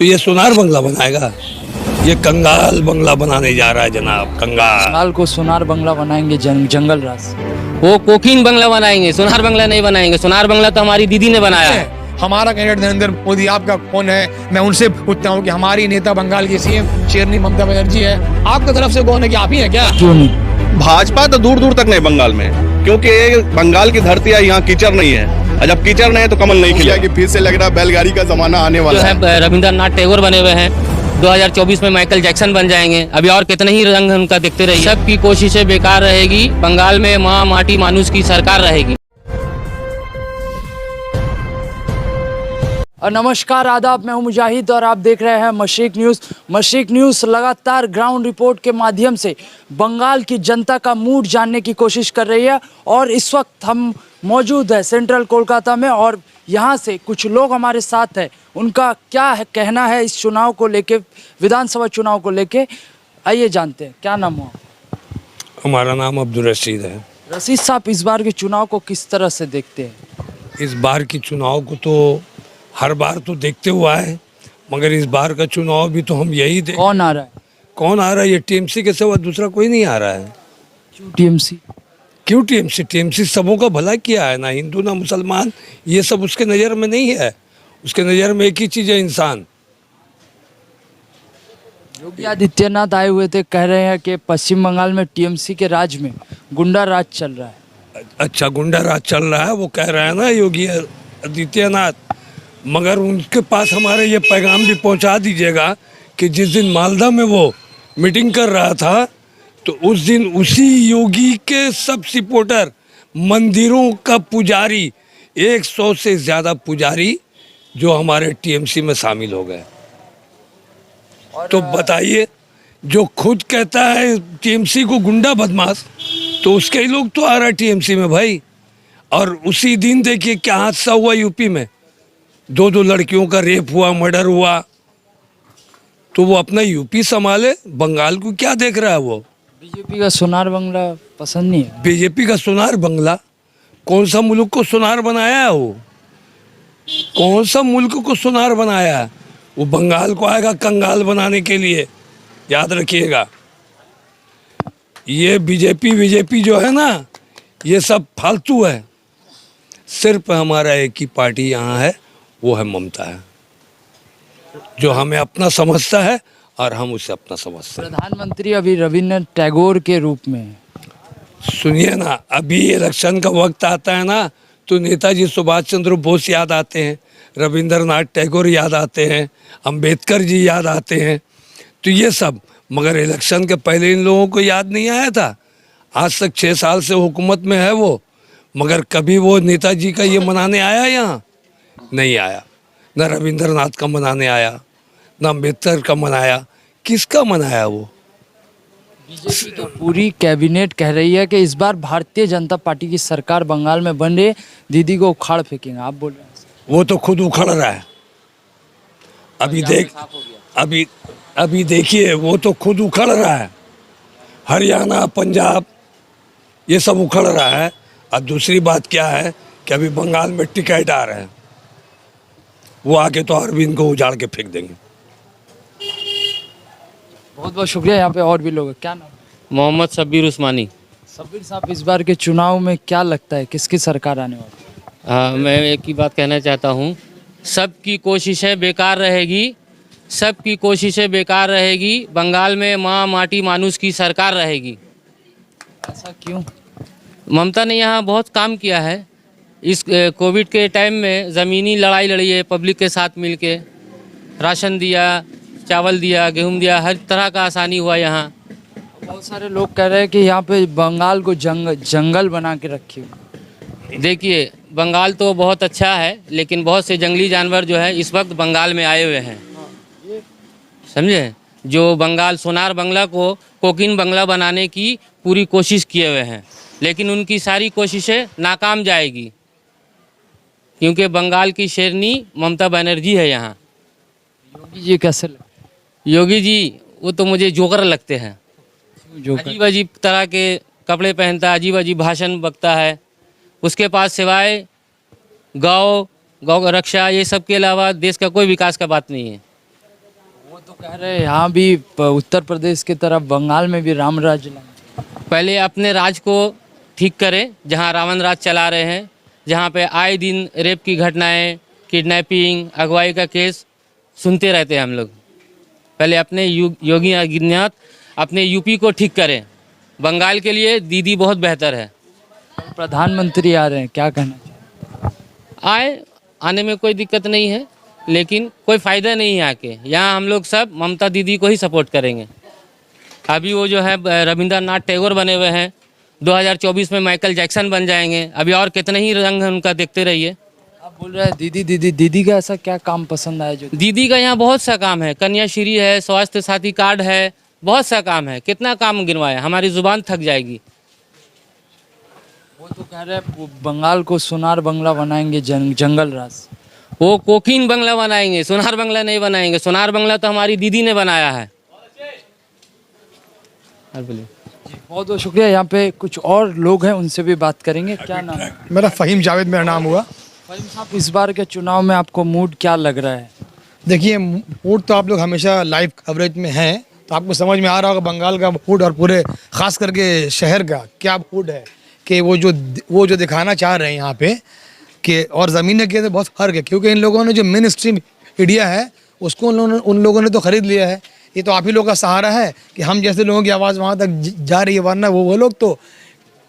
तो ये सोनार बंगला बनाएगा? ये कंगाल बंगला बनाने जा रहा है जनाब, कंगाल। बंगाल को सोनार बंगला बनाएंगे, जंगल राज। वो कोकीन बंगला बनाएंगे, सोनार बंगला नहीं बनाएंगे। सोनार बंगला तो हमारी दीदी ने बनाया है। हमारा कैंडिडेट नरेंद्र मोदी, आपका कौन है? मैं उनसे पूछता हूँ कि हमारी नेता बंगाल की सीएम शेरनी ममता बनर्जी है, आपकी तरफ से कौन है? कि आप ही है क्या? क्यों नहीं? भाजपा तो दूर दूर तक नहीं बंगाल में, क्योंकि बंगाल की धरती है, यहाँ कीचड़ नहीं है, और जब कीचड़ नहीं है तो कमल नहीं खिलेगा। कि फिर से लग रहा है बैलगाड़ी का जमाना आने जो वाला है। है रविंद्रनाथ टैगोर बने हुए हैं, 2024 में माइकल जैक्सन बन जाएंगे। अभी और कितने ही रंग उनका देखते रहिए। सबकी कोशिशें बेकार रहेगी। बंगाल में माँ माटी मानुष की सरकार रहेगी। और नमस्कार, आदाब, मैं हूं मुजाहिद और आप देख रहे हैं मशरिक न्यूज़। मशरिक न्यूज़ लगातार ग्राउंड रिपोर्ट के माध्यम से बंगाल की जनता का मूड जानने की कोशिश कर रही है। और इस वक्त हम मौजूद है सेंट्रल कोलकाता में और यहाँ से कुछ लोग हमारे साथ हैं। उनका क्या है कहना है इस चुनाव को लेके, विधानसभा चुनाव को लेके, आइए जानते हैं। क्या नाम हो? हमारा नाम अब्दुल रशीद है। रशीद साहब, इस बार के चुनाव को किस तरह से देखते हैं? इस बार की चुनाव को तो हर बार तो देखते हुआ है, मगर इस बार का चुनाव भी तो हम यही देख। कौन आ रहा है? कौन आ रहा है? ये टीएमसी के सिवा दूसरा कोई नहीं आ रहा है। क्यों टीएमसी? क्यों टीएमसी? टीएमसी सबों का भला किया है, ना हिंदू ना मुसलमान, ये सब उसके नज़र में नहीं है। उसके नज़र में एक ही चीज़ है, इंसान। योगी आदित्यनाथ आए हुए थे, कह रहे हैं कि पश्चिम बंगाल में टीएमसी के राज में गुंडा राज चल रहा है। अच्छा, गुंडा राज चल रहा है, वो कह रहा है ना योगी आदित्यनाथ। मगर उनके पास हमारे ये पैगाम भी पहुंचा दीजिएगा कि जिस दिन मालदा में वो मीटिंग कर रहा था, तो उस दिन उसी योगी के सब सपोर्टर, मंदिरों का पुजारी, 100 से ज़्यादा पुजारी जो हमारे टीएमसी में शामिल हो गए। तो बताइए, जो खुद कहता है टीएमसी को गुंडा बदमाश, तो उसके ही लोग तो आ रहा है टीएमसी में भाई। और उसी दिन देखिए क्या हादसा हुआ यूपी में, 2 लड़कियों का रेप हुआ, मर्डर हुआ। तो वो अपना यूपी संभाले, बंगाल को क्या देख रहा है वो? बीजेपी का सोनार बंगला पसंद नहीं है? बीजेपी का सोनार बंगला? कौन सा मुल्क को सोनार बनाया है वो? कौन सा मुल्क को सोनार बनाया है? वो बंगाल को आएगा कंगाल बनाने के लिए, याद रखिएगा। ये बीजेपी जो है ना, ये सब फालतू है। सिर्फ हमारा एक ही पार्टी यहाँ है, वो है ममता है, जो हमें अपना समझता है और हम उसे अपना समझते हैं। प्रधानमंत्री अभी रविन्द्रनाथ टैगोर के रूप में है। सुनिए ना, अभी इलेक्शन का वक्त आता है ना, तो नेताजी सुभाष चंद्र बोस याद आते हैं, रविंद्रनाथ टैगोर याद आते हैं, अंबेडकर जी याद आते हैं। तो ये सब, मगर इलेक्शन के पहले इन लोगों को याद नहीं आया था। आज तक 6 साल से हुकूमत में है वो, मगर कभी वो नेताजी का ये मनाने आया यहाँ? नहीं आया। न रविंद्रनाथ का मनाने आया, न अम्बेडकर का मनाया। किसका मनाया वो? बीजेपी तो पूरी कैबिनेट कह रही है कि इस बार भारतीय जनता पार्टी की सरकार बंगाल में बन रही है, दीदी को उखाड़ फेंकेंगे। आप बोल रहे हैं वो तो खुद उखड़ रहा है। अभी देखिए, वो तो खुद उखड़ रहा है। हरियाणा, पंजाब, ये सब उखड़ रहा है। और दूसरी बात क्या है कि अभी बंगाल में टिकट आ रहे हैं, वो आके तो अरविंद को उजाड़ के फेंक देंगे। बहुत बहुत शुक्रिया। यहाँ पे और भी लोग हैं। क्या नाम? मोहम्मद शब्बीर उस्मानी। शब्बीर साहब, इस बार के चुनाव में क्या लगता है, किसकी सरकार आने वाली है? हाँ, मैं एक ही बात कहना चाहता हूँ, सबकी कोशिशें बेकार रहेगी। सबकी कोशिशें बेकार रहेगी। बंगाल में माँ माटी मानुष की सरकार रहेगी। ऐसा क्यों? ममता ने यहाँ बहुत काम किया है। इस कोविड के टाइम में ज़मीनी लड़ाई लड़ी है पब्लिक के साथ मिलके। राशन दिया, चावल दिया, गेहूं दिया, हर तरह का आसानी हुआ यहाँ। बहुत सारे लोग कह रहे हैं कि यहाँ पे बंगाल को जंगल बना के रखी हुई। देखिए, बंगाल तो बहुत अच्छा है, लेकिन बहुत से जंगली जानवर जो है इस वक्त बंगाल में आए हुए हैं, समझे? जो बंगाल सोनार बंगला को कोकीन बंगला बनाने की पूरी कोशिश किए हुए हैं, लेकिन उनकी सारी कोशिशें नाकाम जाएगी, क्योंकि बंगाल की शेरनी ममता बनर्जी है यहाँ। योगी जी कैसे लगते? योगी जी वो तो मुझे जोकर लगते हैं। जोकर? अजीब अजीब तरह के कपड़े पहनता है, अजीब अजीब भाषण बकता है। उसके पास सिवाय गौ रक्षा ये सब के अलावा देश का कोई विकास का बात नहीं है। वो तो कह रहे हैं यहाँ भी उत्तर प्रदेश की तरफ बंगाल में भी राम राज्य लाएंगे। पहले अपने राज को ठीक करें, जहाँ रावण राज चला रहे हैं, जहाँ पे आए दिन रेप की घटनाएं, किडनैपिंग, अगवाई का केस सुनते रहते हैं हम लोग। पहले अपने योगी आदित्यनाथ अपने यूपी को ठीक करें। बंगाल के लिए दीदी बहुत बेहतर है। प्रधानमंत्री आ रहे हैं, क्या कहना चाहिए? आने में कोई दिक्कत नहीं है, लेकिन कोई फ़ायदा नहीं है आके। यहाँ हम लोग सब ममता दीदी को ही सपोर्ट करेंगे। अभी वो जो है रविंद्रनाथ टैगोर बने हुए हैं, 2024 में माइकल जैक्सन बन जाएंगे। अभी और कितने ही रंग हैं उनका, देखते रहिए। आप बोल रहे हैं दीदी का ऐसा क्या काम पसंद आया जो? दीदी का यहाँ बहुत सा काम है, कन्याश्री है, स्वास्थ्य साथी कार्ड है, बहुत सा काम है। कितना काम गिनवाया, हमारी जुबान थक जाएगी। वो तो कह रहे हैं बंगाल को सोनार बंगला बनाएंगे, जंगल राज। वो कोकीन बंगला बनाएंगे, सोनार बंगला नहीं बनाएंगे। सोनार बंगला तो हमारी दीदी ने बनाया है। बोलिए। बहुत बहुत शुक्रिया। यहाँ पे कुछ और लोग हैं, उनसे भी बात करेंगे। क्या नाम है? मेरा फ़हीम जावेद मेरा नाम हुआ। फहीम साहब, इस बार के चुनाव में आपको मूड क्या लग रहा है? देखिए, मूड तो आप लोग हमेशा लाइव कवरेज में हैं, तो आपको समझ में आ रहा होगा बंगाल का मूड और पूरे ख़ास करके शहर का क्या मूड है कि वो जो दिखाना चाह रहे हैं यहाँ पे कि और ज़मीन के तो बहुत फ़र्क है, क्योंकि इन लोगों ने जो मेन स्ट्रीम मीडिया है उसको उन लोगों ने तो ख़रीद लिया है। ये तो आप ही लोग का सहारा है कि हम जैसे लोगों की आवाज़ वहाँ तक जा रही है, वरना वो लोग तो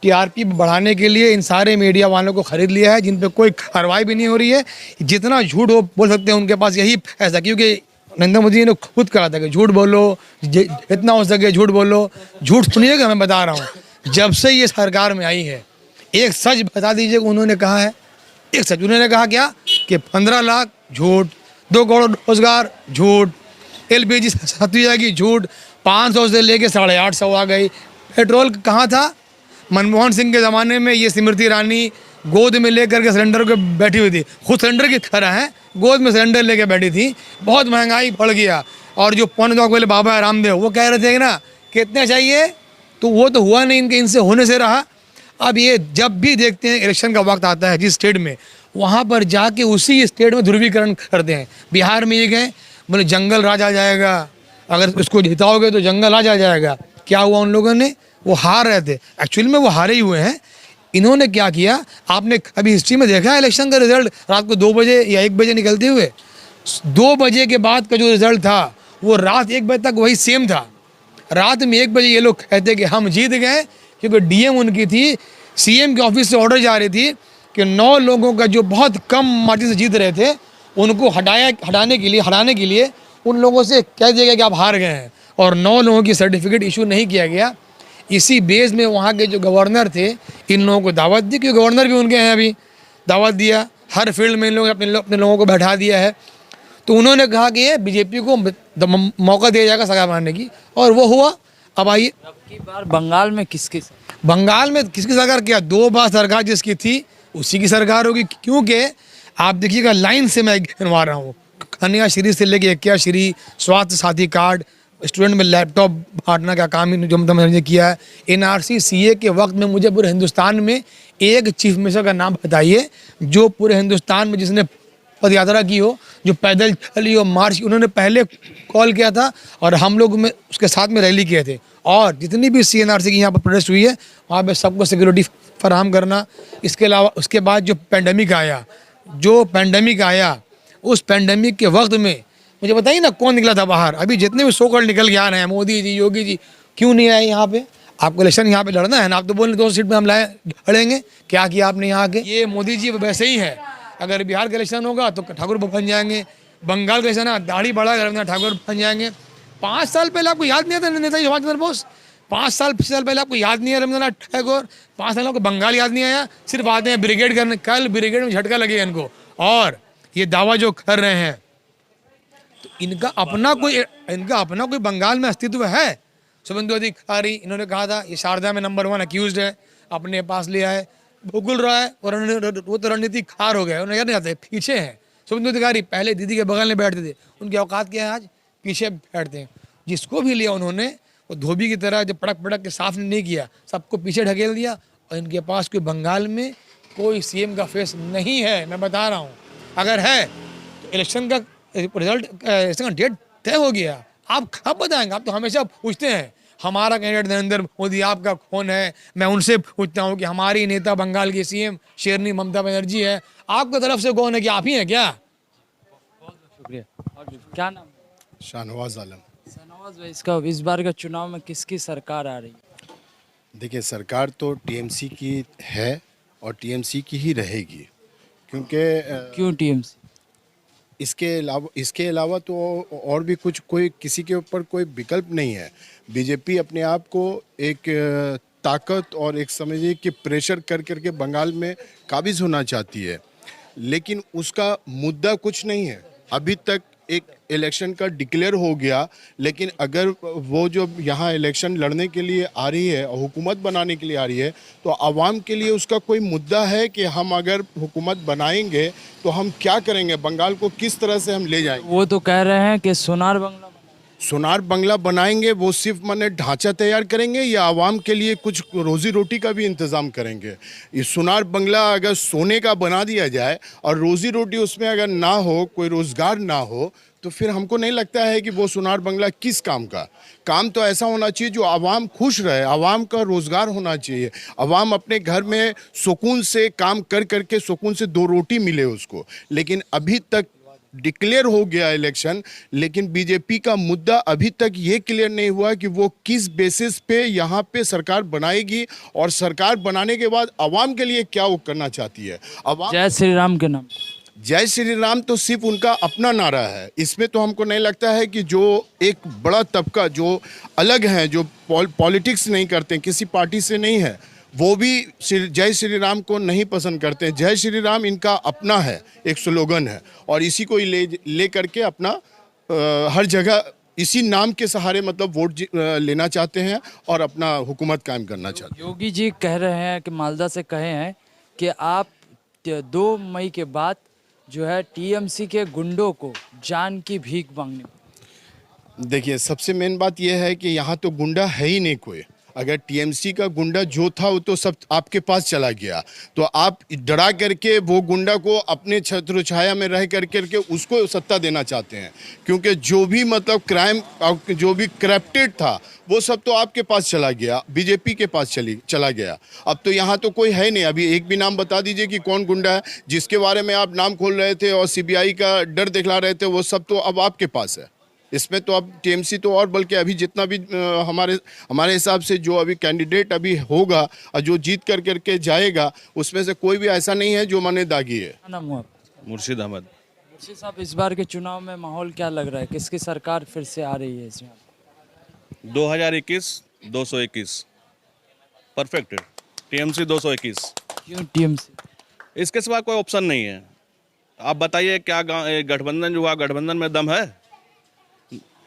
टीआरपी बढ़ाने के लिए इन सारे मीडिया वालों को ख़रीद लिया है, जिन पे कोई कार्रवाई भी नहीं हो रही है। जितना झूठ वो बोल सकते हैं उनके पास यही ऐसा, क्योंकि नरेंद्र मोदी जी ने खुद कहा था कि झूठ बोलो, जितना हो सके झूठ बोलो। झूठ सुनिएगा, मैं बता रहा हूँ, जब से ये सरकार में आई है, एक सच बता दीजिए उन्होंने कहा है। एक सच उन्होंने कहा क्या कि 15 लाख झूठ, 2 करोड़ रोजगार झूठ, LPG सस्ती जाएगी झूठ, 500 से लेके 850 आ गई। पेट्रोल कहाँ था? मनमोहन सिंह के ज़माने में ये स्मृति ईरानी गोद में लेकर के सिलेंडर को बैठी हुई थी, खुद सिलेंडर की तरह है, गोद में सिलेंडर लेके बैठी थी। बहुत महंगाई बढ़ गया। और जो पौने 2 वाले बाबा रामदेव वो कह रहे थे ना कितने चाहिए, तो वो तो हुआ नहीं, इनसे होने से रहा। अब ये जब भी देखते हैं इलेक्शन का वक्त आता है जिस स्टेट में, वहाँ पर जाके उसी स्टेट में ध्रुवीकरण करते हैं। बिहार में ये गए, बोले जंगल राज आ जाएगा, अगर इसको जिताओगे तो जंगल राज आ जाएगा। क्या हुआ उन लोगों ने? वो हार रहे थे, एक्चुअली में वो हारे ही हुए हैं। इन्होंने क्या किया, आपने कभी हिस्ट्री में देखा है इलेक्शन का रिजल्ट रात को 2 बजे या 1 बजे निकलते हुए? 2 बजे के बाद का जो रिजल्ट था वो रात 1 बजे तक वही सेम था। रात में 1 बजे ये लोग कहते कि हम जीत गए, क्योंकि डीएम उनकी थी, सीएम के ऑफिस से ऑर्डर जा रही थी कि 9 लोगों का जो बहुत कम मार्जिन से जीत रहे थे उनको हटाने के लिए उन लोगों से कह दिया गया कि आप हार गए हैं, और 9 लोगों की सर्टिफिकेट इशू नहीं किया गया। इसी बेस में वहाँ के जो गवर्नर थे इन लोगों को दावत दी, क्योंकि गवर्नर भी उनके हैं, अभी दावत दिया, हर फील्ड में इन लोगों ने अपने लोगों को बैठा दिया है। तो उन्होंने कहा कि ये बीजेपी को मौका दिया जाएगा सरकार बनाने की, और वो हुआ। अब आइए, अब की बार बंगाल में किसकी सरकार? क्या 2 बार सरकार जिसकी थी उसी की सरकार होगी, क्योंकि आप देखिएगा लाइन से मैं गिनवा रहा हूँ, कन्याश्री से लेके क्रियाश्री, स्वास्थ्य साथी कार्ड, स्टूडेंट में लैपटॉप बांटना का काम जो ममता बनर्जी ने किया है। NRC CA के वक्त में मुझे पूरे हिंदुस्तान में एक चीफ मिनिस्टर का नाम बताइए जो पूरे हिंदुस्तान में जिसने पद यात्रा की हो, जो पैदल चली हो, मार्च। उन्होंने पहले कॉल किया था और हम लोग में उसके साथ में रैली किए थे। और जितनी भी CNRC की यहाँ पर प्रोटेस्ट हुई है वहाँ पे सबको सिक्योरिटी फराहम करना। इसके अलावा उसके बाद जो पैंडमिक आया उस पैंडमिक के वक्त में मुझे बताइए ना कौन निकला था बाहर? अभी जितने भी सो कॉल्ड निकल के आ रहे हैं, मोदी जी, योगी जी, क्यों नहीं आए यहाँ पे? आपको इलेक्शन यहाँ पे लड़ना है ना, आप तो बोल रहे 2 सीट में हम लड़ेंगे। क्या किया आपने यहाँ के? ये मोदी जी वैसे ही है, अगर बिहार का इलेक्शन होगा तो ठाकुर बन जाएंगे, बंगाल का इलेक्शन है दाढ़ी बढ़ा रविंद्रनाथ ठाकुर बन जाएंगे। 5 साल पहले आपको याद नहीं आता नेताजी सुभाष चंद्र बोस? 5 साल पहले आपको याद नहीं है रविंद्रनाथ टैगोर? 5 साल को बंगाल याद नहीं आया? सिर्फ आते हैं ब्रिगेड करने। कल ब्रिगेड में झटका लगेगा इनको। और ये दावा जो कर रहे हैं तो इनका अपना कोई बंगाल में अस्तित्व है? शुभेंदु अधिकारी, इन्होंने कहा था ये शारदा में नंबर 1 अक्यूज्ड है, अपने पास लिया है, भूगुल रहा है, और वो तो रणनीतिक खार हो गया, उन्हें याद नहीं आता, पीछे हैं। शुभेंदु अधिकारी पहले दीदी के बगल में बैठते थे, उनकी औकात क्या है? आज पीछे बैठते हैं। जिसको भी लिया उन्होंने वो धोबी की तरह जब पड़क के साफ नहीं किया, सबको पीछे ढकेल दिया। और इनके पास कोई बंगाल में कोई CM का फेस नहीं है, मैं बता रहा हूँ। अगर है तो इलेक्शन का रिजल्ट, इलेक्शन का डेट तय हो गया। आप कब बताएंगे? आप तो हमेशा पूछते हैं हमारा कैंडिडेट नरेंद्र मोदी, आपका कौन है? मैं उनसे पूछता हूँ कि हमारी नेता बंगाल की सीएम शेरनी ममता बनर्जी है, आपकी तरफ से कौन है? कि आप ही हैं क्या? शुक्रिया। और क्या नाम है? शाहनवाज आलम। शाहनवाज भाई, इसका इस बार का चुनाव में किसकी सरकार आ रही है? देखिए, सरकार तो टीएमसी की है और टीएमसी की ही रहेगी, क्योंकि क्यों टीएमसी? इसके अलावा तो और भी कुछ कोई किसी के ऊपर कोई विकल्प नहीं है। बीजेपी अपने आप को एक ताकत और एक समझिए कि प्रेशर कर करके बंगाल में काबिज होना चाहती है, लेकिन उसका मुद्दा कुछ नहीं है। अभी तक एक इलेक्शन का डिक्लेयर हो गया, लेकिन अगर वो जो यहाँ इलेक्शन लड़ने के लिए आ रही है और हुकूमत बनाने के लिए आ रही है, तो आवाम के लिए उसका कोई मुद्दा है कि हम अगर हुकूमत बनाएंगे तो हम क्या करेंगे, बंगाल को किस तरह से हम ले जाएंगे। वो तो कह रहे हैं कि सोनार बंगला सोनार बंगला बनाएंगे, वो सिर्फ माने ढांचा तैयार करेंगे या आवाम के लिए कुछ रोजी रोटी का भी इंतज़ाम करेंगे? ये सोनार बंगला अगर सोने का बना दिया जाए और रोजी रोटी उसमें अगर ना हो, कोई रोज़गार ना हो, तो फिर हमको नहीं लगता है कि वो सोनार बंगला किस काम का। काम तो ऐसा होना चाहिए जो आवाम खुश रहे, आवाम का रोज़गार होना चाहिए, आवाम अपने घर में सुकून से काम कर करके सुकून से दो रोटी मिले उसको। लेकिन अभी तक डिक्लेयर हो गया इलेक्शन, लेकिन बीजेपी का मुद्दा अभी तक ये क्लियर नहीं हुआ कि वो किस बेसिस पे यहाँ पे सरकार बनाएगी और सरकार बनाने के बाद आवाम के लिए क्या वो करना चाहती है। आवाम जय श्री राम के नाम। जय श्री राम तो सिर्फ उनका अपना नारा है, इसमें तो हमको नहीं लगता है कि जो एक बड़ा तबका जो अलग है, जो पॉलिटिक्स नहीं करते, किसी पार्टी से नहीं है, वो भी जय श्री राम को नहीं पसंद करते हैं। जय श्री राम इनका अपना है, एक स्लोगन है, और इसी को ही ले करके अपना हर जगह इसी नाम के सहारे मतलब वोट लेना चाहते हैं और अपना हुकूमत कायम करना चाहते हैं। योगी जी कह रहे हैं कि मालदा से कहे हैं कि आप 2 मई के बाद जो है टीएमसी के गुंडों को जान की भीख मांगनी। देखिए, सबसे मेन बात यह है कि यहाँ तो गुंडा है ही नहीं कोई। अगर टीएमसी का गुंडा जो था वो तो सब आपके पास चला गया, तो आप डरा करके वो गुंडा को अपने छत्र छाया में रह करके उसको सत्ता देना चाहते हैं, क्योंकि जो भी मतलब क्राइम, जो भी करप्टेड था, वो सब तो आपके पास चला गया, बीजेपी के पास चला गया। अब तो यहाँ तो कोई है नहीं। अभी एक भी नाम बता दीजिए कि कौन गुंडा है जिसके बारे में आप नाम खोल रहे थे और सीबीआई का डर दिखला रहे थे, वो सब तो अब आपके पास है। इसमें तो अब टीएमसी तो, और बल्कि अभी जितना भी हमारे हिसाब से जो अभी कैंडिडेट अभी होगा और जो जीत कर करके जाएगा, उसमें से कोई भी ऐसा नहीं है जो माने दागी है। क्या नाम हुआ आपका? मुर्शिद अहमद। मुर्शिद साहब, इस बार के चुनाव में माहौल क्या लग रहा है? किसकी सरकार फिर से आ रही है इसमें? 2021 221 परफेक्ट है। टीएमसी 221। क्यों टीएमसी? इसके सिवा कोई ऑप्शन नहीं है। आप बताइए क्या गठबंधन जो हुआ, गठबंधन में दम है?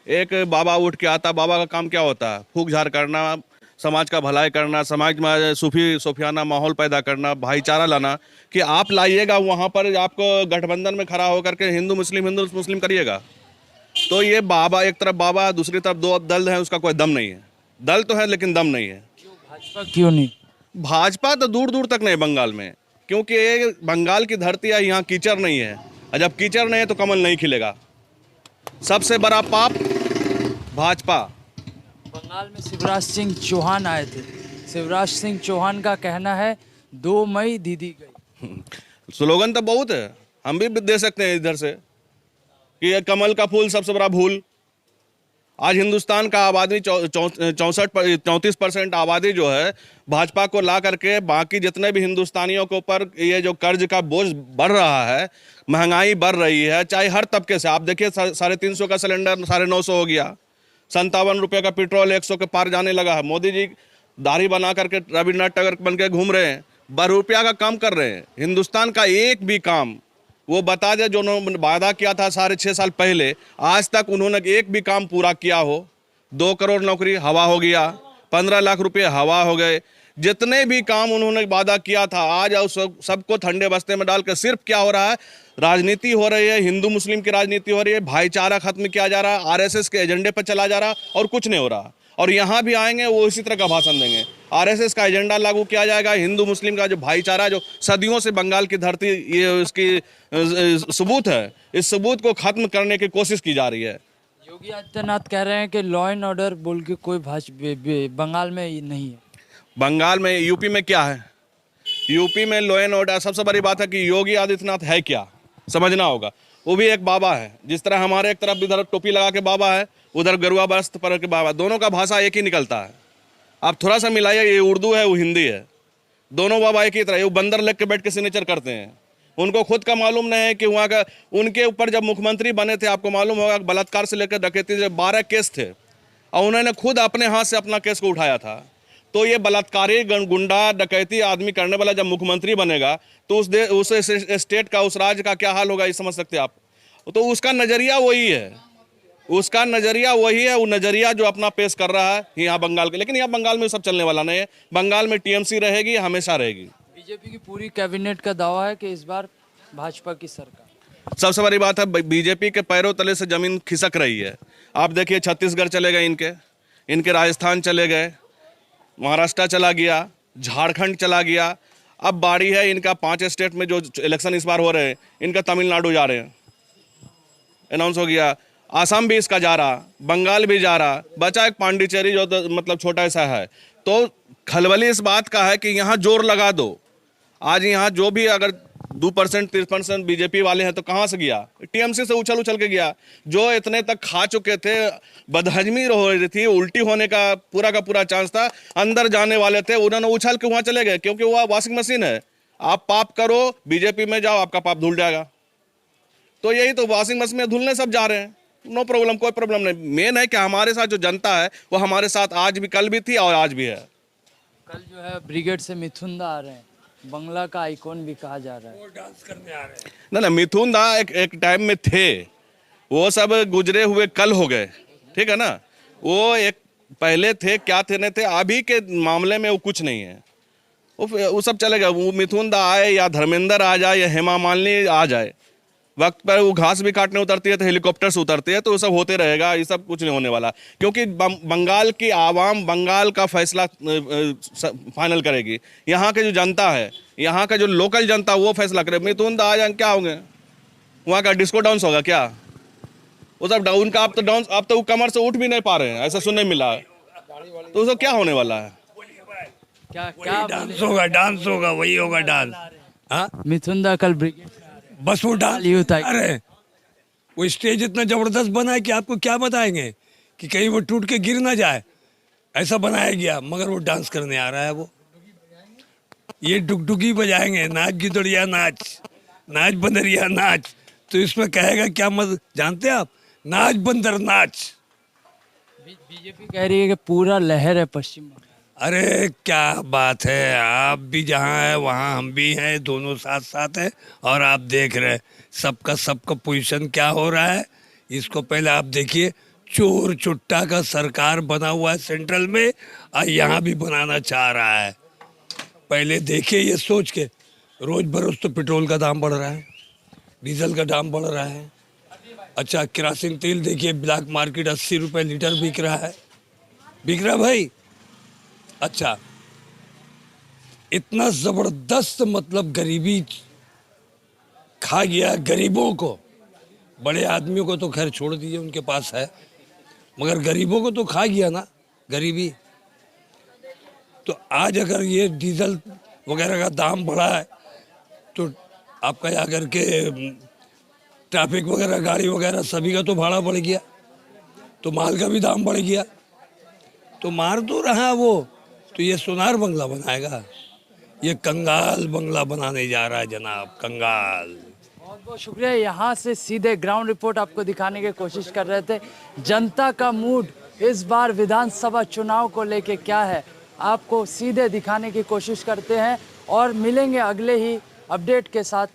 एक बाबा उठ के आता, बाबा का काम क्या होता है? फूक झाड़ करना, समाज का भलाई करना, समाज में सूफियाना माहौल पैदा करना, भाईचारा लाना। कि आप लाइएगा वहाँ पर, आपको गठबंधन में खड़ा होकर के हिंदू मुस्लिम करिएगा, तो ये बाबा एक तरफ, बाबा दूसरी तरफ, 2 दल हैं, उसका कोई दम नहीं है। दल तो है लेकिन दम नहीं है। भाजपा क्यों नहीं? भाजपा तो दूर दूर तक नहीं बंगाल में, क्योंकि ये बंगाल की धरती है, यहाँ कीचड़ नहीं है, और जब कीचड़ नहीं है तो कमल नहीं खिलेगा। सबसे बड़ा पाप भाजपा। बंगाल में शिवराज सिंह चौहान आए थे। शिवराज सिंह चौहान का कहना है 2 मई दीदी गई। स्लोगन तो बहुत है, हम भी दे सकते हैं इधर से कि ये कमल का फूल सबसे बड़ा भूल। आज हिंदुस्तान का आबादी 34% आबादी जो है भाजपा को ला करके बाकी जितने भी हिंदुस्तानियों के ऊपर ये जो कर्ज का बोझ बढ़ रहा है, महंगाई बढ़ रही है, चाहे हर तबके से। आप देखिए 350 का सिलेंडर 950 हो गया, 57 रुपये का पेट्रोल 100 के पार जाने लगा है। मोदी जी दाढ़ी बना करके रविन्द्रनाथ टैगोर बन के घूम रहे हैं, ₹12 का काम कर रहे हैं। हिंदुस्तान का एक भी काम वो बता दे जो उन्होंने वादा किया था 6.5 साल पहले, आज तक उन्होंने एक भी काम पूरा किया हो। 2 करोड़ नौकरी हवा हो गया, 15 लाख रुपए हवा हो गए। जितने भी काम उन्होंने वादा किया था, आज सबको ठंडे बस्ते में डाल के सिर्फ क्या हो रहा है, राजनीति हो रही है, हिंदू मुस्लिम की राजनीति हो रही है, भाईचारा खत्म किया जा रहा है, आरएसएस के एजेंडे पर चला जा रहा है, और कुछ नहीं हो रहा। और यहाँ भी आएंगे वो इसी तरह का भाषण देंगे। आरएसएस का एजेंडा लागू किया जाएगा, हिंदू मुस्लिम का जो भाईचारा जो सदियों से बंगाल की धरती ये इसकी सबूत है, इस सबूत को खत्म करने की कोशिश की जा रही है। योगी आदित्यनाथ कह रहे हैं कि लॉ एंड ऑर्डर बोल के कोई बंगाल में ये नहीं है। बंगाल में, यूपी में क्या है? यूपी में लॉ एंड ऑर्डर, सबसे बड़ी बात है कि योगी आदित्यनाथ है क्या, समझना होगा। वो भी एक बाबा है, जिस तरह हमारे एक तरफ इधर टोपी लगा के बाबा है, उधर गरुआ वस्त्र पर के बाबा, दोनों का भाषा एक ही निकलता है। आप थोड़ा सा मिलाइए, ये उर्दू है वो हिंदी है, दोनों बाबा एक ही तरह। वो बंदर लेग के बैठ के सिग्नेचर करते हैं। उनको खुद का मालूम नहीं है कि वहाँ का, उनके ऊपर जब मुख्यमंत्री बने थे, आपको मालूम होगा, बलात्कार से लेकर डकैती से 12 केस थे और उन्होंने खुद अपने हाथ से अपना केस को उठाया था। तो ये बलात्कारी, गुंडा, डकैती आदमी करने वाला जब मुख्यमंत्री बनेगा तो उस स्टेट का, उस राज्य का क्या हाल होगा, ये समझ सकते हैं आप। तो उसका नज़रिया वही है, उसका नज़रिया वही है, वो नज़रिया जो अपना पेश कर रहा है यहाँ बंगाल के। लेकिन यहाँ बंगाल में सब चलने वाला नहीं है। बंगाल में टीएमसी रहेगी, हमेशा रहेगी। बीजेपी की पूरी कैबिनेट का दावा है कि इस बार भाजपा की सरकार। सबसे बड़ी बात है, बीजेपी के पैरों तले से जमीन खिसक रही है। आप देखिए, छत्तीसगढ़ चले गए इनके राजस्थान चले गए, महाराष्ट्र चला गया, झारखंड चला गया। अब बारी है इनका 5 स्टेट में जो इलेक्शन इस बार हो रहे हैं, इनका तमिलनाडु जा रहे हैं, अनाउंस हो गया। आसाम भी इसका जा रहा, बंगाल भी जा रहा, बचा एक पांडिचेरी जो तो मतलब छोटा सा है। तो खलबली इस बात का है कि यहाँ जोर लगा दो। आज यहाँ जो भी अगर 2% 3% बीजेपी वाले हैं तो कहाँ से गया? टीएमसी से उछल के गया। जो इतने तक खा चुके थे, बदहजमी हो रही थी, उल्टी होने का पूरा चांस था, अंदर जाने वाले थे, उन्होंने उछल के वहाँ चले गए, क्योंकि वह वॉशिंग मशीन है। आप पाप करो, बीजेपी में जाओ, आपका पाप धुल जाएगा। तो यही तो, वॉशिंग मशीन में धुलने सब जा रहे हैं। नो प्रॉब्लम, कोई प्रॉब्लम नहीं। मेन है कि हमारे साथ जो जनता है वो हमारे साथ आज भी, कल भी थी और आज भी है। कल जो है ब्रिगेड से मिथुन दा आ रहे हैं, बंगला का आइकॉन भी कहा जा रहा है। वो डांस करने आ रहे हैं। ना मिथुन दा एक टाइम में थे, वो सब गुजरे हुए कल हो गए, ठीक है ना। वो एक पहले थे, क्या थे नहीं थे, अभी के मामले में वो कुछ नहीं है। वो सब चले गए। वो मिथुन दा आए या धर्मेंद्र आ जाए या हेमा मालिनी आ जाए, वक्त पर वो घास भी काटने उतरती है तो हेलीकॉप्टर से उतरती है, तो वो सब होते रहेगा। ये सब कुछ नहीं होने वाला, क्योंकि बंगाल की आवाम बंगाल का फैसला फाइनल करेगी। यहाँ के जो जनता है, यहाँ का जो लोकल जनता, वो फैसला करे। मिथुन दा आ जाए, क्या होंगे वहाँ का? डिस्को डांस होगा क्या? वो सब डाउन का, आप तो कमर से उठ भी नहीं पा रहे हैं, ऐसा सुनने मिला। तो उसको क्या होने वाला है? क्या डांस होगा, वही होगा डांस। हाँ, मिथुन दा कल ब्रिगेड बस वो डांस। Youth I. अरे वो स्टेज इतना जबरदस्त बना है कि आपको क्या बताएंगे कि कहीं वो टूट के गिर ना जाए, ऐसा बनाया गया। मगर वो डांस करने आ रहा है। वो ये डुगडुगी बजाएंगे, नाच गिदड़िया नाच, नाच बंदरिया नाच। तो इसमें कहेगा क्या, मत जानते आप, नाच बंदर नाच। बीजेपी कह रही है कि पूरा लहर है पश्चिम बंगाल। अरे क्या बात है, आप भी जहाँ है वहाँ हम भी हैं, दोनों साथ साथ हैं। और आप देख रहे हैं सबका पोजीशन क्या हो रहा है। इसको पहले आप देखिए, चोर चुट्टा का सरकार बना हुआ है सेंट्रल में, और यहाँ भी बनाना चाह रहा है। पहले देखिए ये सोच के, रोज बरोज तो पेट्रोल का दाम बढ़ रहा है, डीजल का दाम बढ़ रहा है। अच्छा, केरोसिन तेल देखिए, ब्लैक मार्केट 80 रुपये लीटर बिक रहा है, बिक रहा भाई। अच्छा, इतना ज़बरदस्त मतलब गरीबी खा गया गरीबों को। बड़े आदमियों को तो खैर छोड़ दीजिए, उनके पास है, मगर गरीबों को तो खा गया ना गरीबी। तो आज अगर ये डीजल वगैरह का दाम बढ़ा है तो आपका जा करके ट्रैफिक वगैरह, गाड़ी वगैरह सभी का तो भाड़ा बढ़ गया, तो माल का भी दाम बढ़ गया। तो मार तो रहा वो, तो ये सोनार बंगला बनाएगा? ये कंगाल बंगला बनाने जा रहा है जनाब, कंगाल। बहुत बहुत शुक्रिया। यहाँ से सीधे ग्राउंड रिपोर्ट आपको दिखाने की कोशिश कर रहे थे। जनता का मूड इस बार विधानसभा चुनाव को लेके क्या है, आपको सीधे दिखाने की कोशिश करते हैं और मिलेंगे अगले ही अपडेट के साथ।